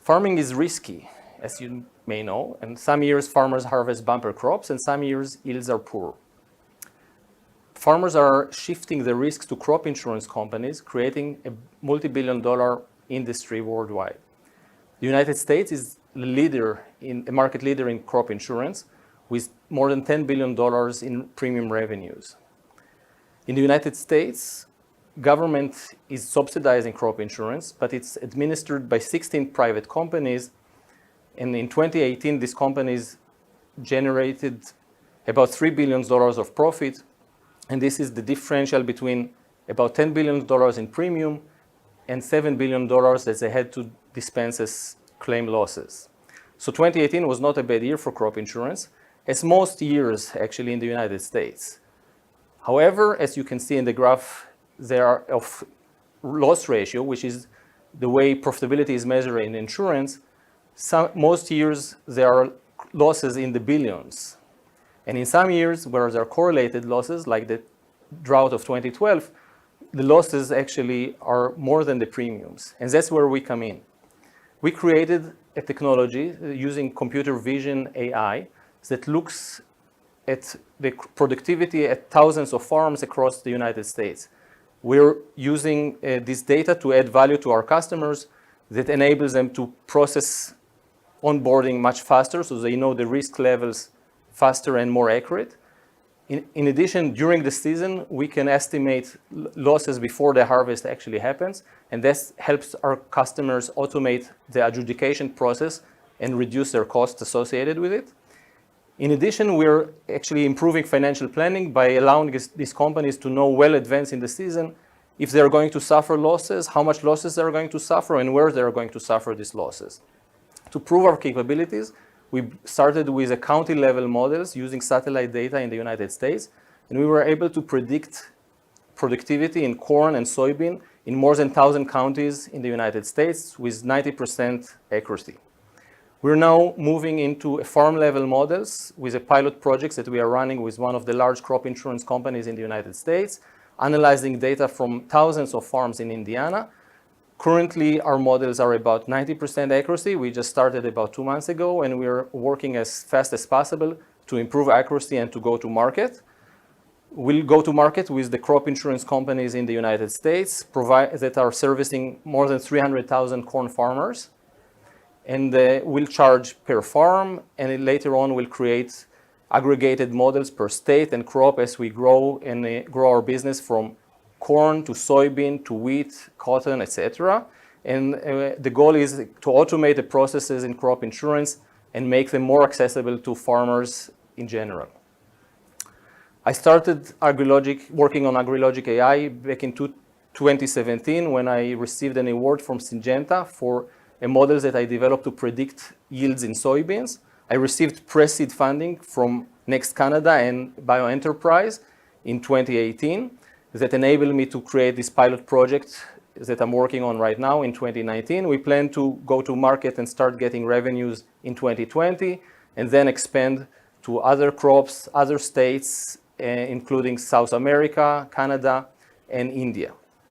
Farming is risky, as you may know, and some years farmers harvest bumper crops and some years yields are poor. Farmers are shifting the risks to crop insurance companies, creating a multi-billion-dollar industry worldwide. The United States is a market leader in crop insurance with more than $10 billion in premium revenues. In the United States, government is subsidizing crop insurance, but it's administered by 16 private companies. And in 2018, these companies generated about $3 billion of profit. And this is the differential between about $10 billion in premium and $7 billion that they had to dispense as claim losses. So 2018 was not a bad year for crop insurance, as most years actually in the United States. However, as you can see in the graph, there are of loss ratio, which is the way profitability is measured in insurance. Most years there are losses in the billions. And in some years where there are correlated losses, like the drought of 2012, the losses actually are more than the premiums. And that's where we come in. We created a technology using computer vision AI that looks at the productivity at thousands of farms across the United States. We're using this data to add value to our customers that enables them to process onboarding much faster so they know the risk levels faster and more accurate. In addition, during the season, we can estimate losses before the harvest actually happens, and this helps our customers automate the adjudication process and reduce their costs associated with it. In addition, we're actually improving financial planning by allowing these companies to know well advanced in the season if they're going to suffer losses, how much losses they're going to suffer, and where they're going to suffer these losses. To prove our capabilities, we started with county-level models using satellite data in the United States, and we were able to predict productivity in corn and soybean in more than 1,000 counties in the United States with 90% accuracy. We're now moving into farm-level models with a pilot project that we are running with one of the large crop insurance companies in the United States, analyzing data from thousands of farms in Indiana. Currently, our models are about 90% accuracy. We just started about 2 months ago, and we're working as fast as possible to improve accuracy and to go to market. We'll go to market with the crop insurance companies in the United States that are servicing more than 300,000 corn farmers. And we'll charge per farm, and later on we'll create aggregated models per state and crop as we grow and grow our business from corn to soybean to wheat, cotton, etc. And the goal is to automate the processes in crop insurance and make them more accessible to farmers in general. I started working on AgriLogic AI back in 2017 when I received an award from Syngenta for a model that I developed to predict yields in soybeans. I received pre-seed funding from Next Canada and BioEnterprise in 2018 that enabled me to create this pilot project that I'm working on right now in 2019. We plan to go to market and start getting revenues in 2020 and then expand to other crops, other states, including South America, Canada, and India.